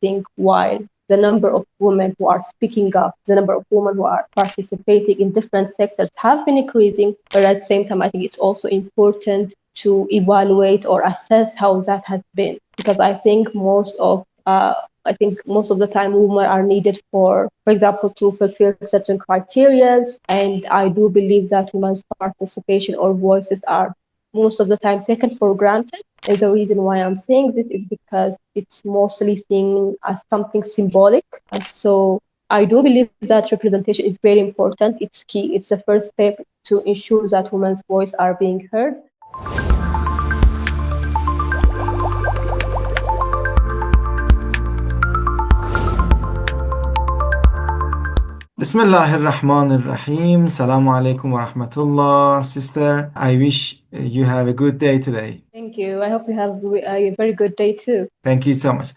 think while the number of women who are speaking up, the number of women who are participating in different sectors have been increasing, but at the same time, I think it's also important to evaluate or assess how that has been, because I think most of the time women are needed for example, to fulfill certain criteria, and I do believe that women's participation or voices are most of the time taken for granted. And the reason why I'm saying this is because it's mostly seen as something symbolic. And so I do believe that representation is very important. It's key. It's the first step to ensure that women's voice are being heard. Bismillahir Rahmanir Rahim. Salamu alaikum wa rahmatullah. Sister, I wish you have a good day today. Thank you. I hope you have a very good day too. Thank you so much.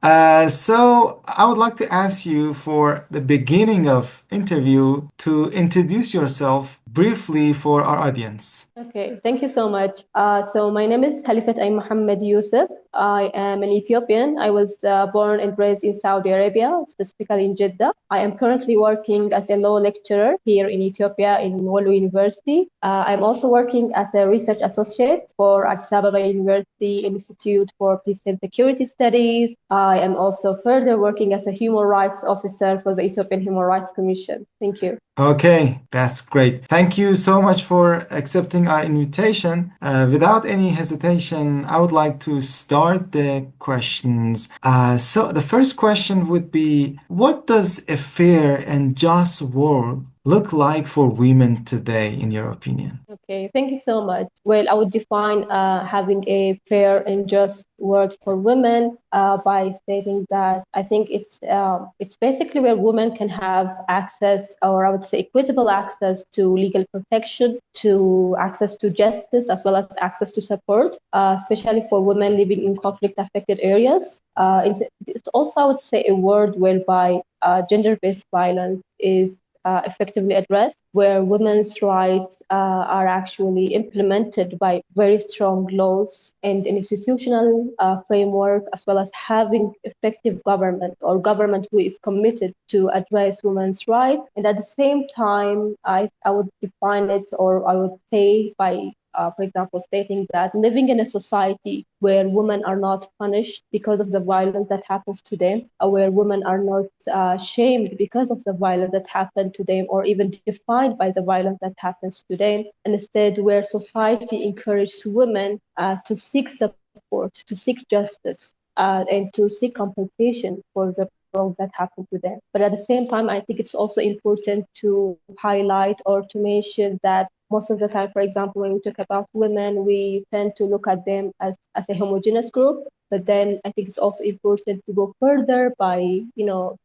So I would like to ask you for the beginning of interview to introduce yourself briefly for our audience. Okay, thank you so much. So my name is Halifet Ayemohammed Yusuf. I am an Ethiopian. I was born and raised in Saudi Arabia, specifically in Jeddah. I am currently working as a law lecturer here in Ethiopia in Wolo University. I'm also working as a research associate for Addis Ababa University Institute for Peace and Security Studies. I am also further working as a human rights officer for the Ethiopian Human Rights Commission. Thank you. Okay, that's great. Thank you so much for accepting our invitation. Without any hesitation, I would like to start the questions. So the first question would be, what does a fair and just world look like for women today, in your opinion? Okay, thank you so much. Well, I would define having a fair and just world for women by stating that I think it's basically where women can have access, or I would say equitable access to legal protection, to access to justice, as well as access to support, especially for women living in conflict-affected areas. It's also, I would say, a world whereby gender-based violence is effectively addressed, where women's rights are actually implemented by very strong laws and an institutional framework, as well as having effective government or government who is committed to address women's rights. And at the same time, I would define it, or I would say by for example, stating that living in a society where women are not punished because of the violence that happens to them, or where women are not shamed because of the violence that happened to them, or even defined by the violence that happens to them, and instead where society encourages women to seek support, to seek justice, and to seek compensation for the wrongs that happen to them. But at the same time, I think it's also important to highlight or to mention that most of the time, for example, when we talk about women, we tend to look at them as a homogeneous group. But then I think it's also important to go further by,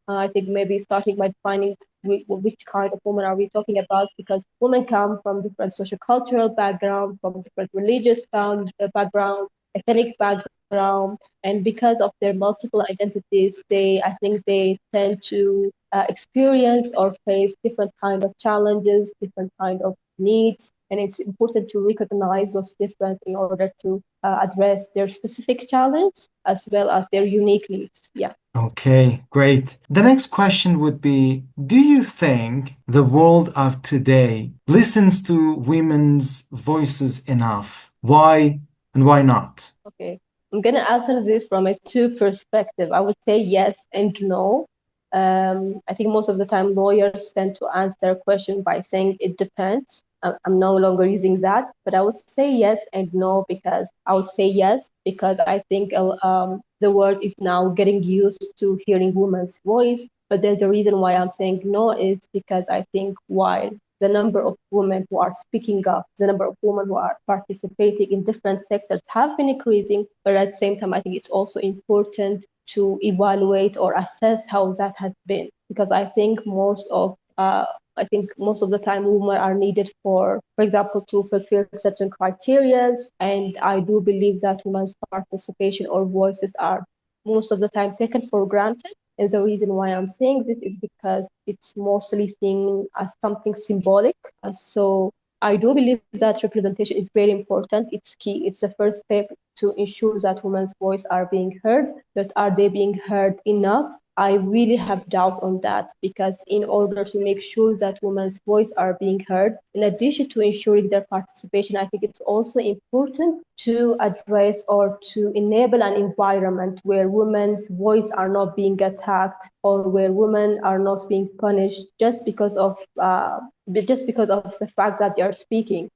I think maybe starting by defining which kind of woman are we talking about, because women come from different social-cultural backgrounds, from different religious backgrounds, ethnic background, and because of their multiple identities, I think they tend to experience or face different kind of challenges, different kind of needs, and it's important to recognize those differences in order to address their specific challenge as well as their unique needs. Yeah. Okay, great. The next question would be, do you think the world of today listens to women's voices enough? Why and why not? Okay, I'm going to answer this from a two perspective. I would say yes and no. I think most of the time lawyers tend to answer a question by saying it depends. I'm no longer using that, but I would say yes and no, because I would say yes because I think the world is now getting used to hearing women's voice. But then the reason why I'm saying no is because I think while the number of women who are speaking up, the number of women who are participating in different sectors have been increasing, but at the same time, I think it's also important to evaluate or assess how that has been, because I think most of the time women are needed for example, to fulfill certain criteria, and I do believe that women's participation or voices are most of the time taken for granted. And the reason why I'm saying this is because it's mostly seen as something symbolic. And so I do believe that representation is very important. It's key. It's the first step to ensure that women's voice are being heard. But are they being heard enough? I really have doubts on that, because in order to make sure that women's voice are being heard, in addition to ensuring their participation, I think it's also important to address or to enable an environment where women's voice are not being attacked, or where women are not being punished just because of the fact that they are speaking.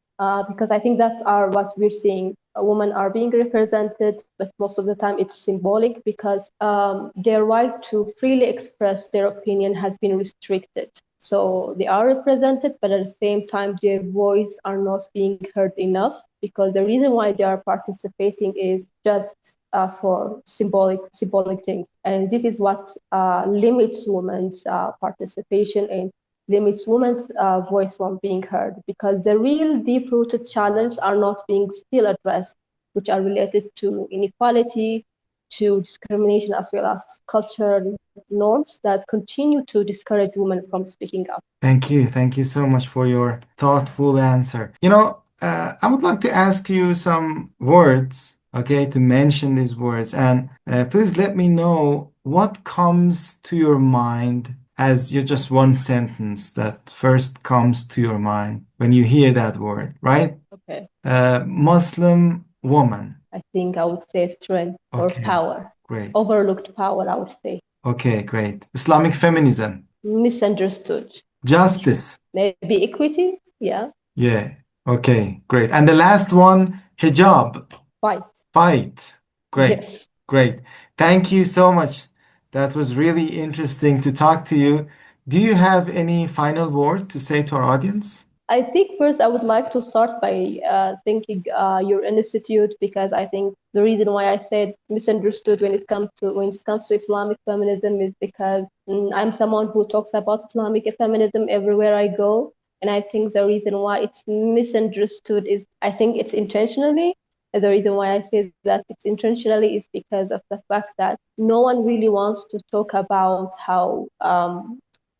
Because I think that's what we're seeing. Women are being represented, but most of the time it's symbolic, because their right to freely express their opinion has been restricted. So they are represented, but at the same time, their voice are not being heard enough, because the reason why they are participating is just for symbolic things, and this is what limits women's participation and limits women's voice from being heard, because the real deep-rooted challenges are not being still addressed, which are related to inequality, to discrimination, as well as cultural norms that continue to discourage women from speaking up. Thank you. Thank you so much for your thoughtful answer. I would like to ask you some words, okay, to mention these words. And please let me know what comes to your mind as just one sentence that first comes to your mind when you hear that word, right? Okay. Muslim woman. I think I would say strength or Okay, power. great. Overlooked power, I would say. Okay, great. Islamic feminism. Misunderstood. Justice. Maybe equity? Yeah. Yeah. Okay, great. And the last one, hijab. Fight. Fight. Great. Yes. Great. Thank you so much. That was really interesting to talk to you. Do you have any final word to say to our audience? I think first I would like to start by thanking your institute, because I think the reason why I said misunderstood when it comes to Islamic feminism is because I'm someone who talks about Islamic feminism everywhere I go, and I think the reason why it's misunderstood is, I think it's intentionally. And the reason why I say that it's intentionally is because of the fact that no one really wants to talk about how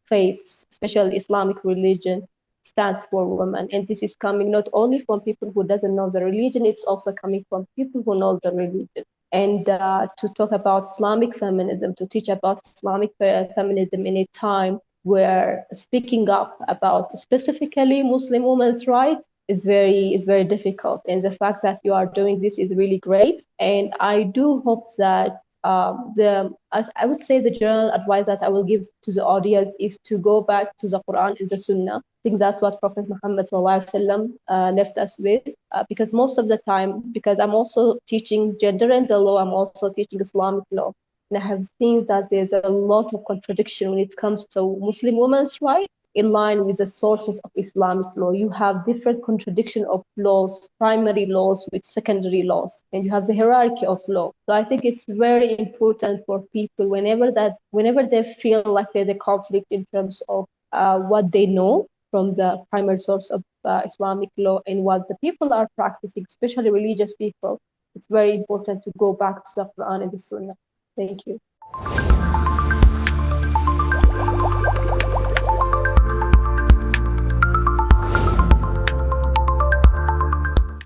faiths, especially Islamic religion, stands for women. And this is coming not only from people who doesn't know the religion, it's also coming from people who know the religion. And to talk about Islamic feminism, to teach about Islamic feminism in a time where speaking up about specifically Muslim women's rights is very difficult. And the fact that you are doing this is really great. And I do hope that as I would say, the general advice that I will give to the audience is to go back to the Quran and the Sunnah. I think that's what Prophet Muhammad left us with, because most of the time, because I'm also teaching gender and the law, I'm also teaching Islamic law, and I have seen that there's a lot of contradiction when it comes to Muslim women's rights in line with the sources of Islamic law. You have different contradiction of laws, primary laws with secondary laws, and you have the hierarchy of law. So I think it's very important for people whenever they feel like there's a conflict in terms of what they know from the primary source of Islamic law and what the people are practicing, especially religious people. It's very important to go back to the Quran and the Sunnah. Thank you.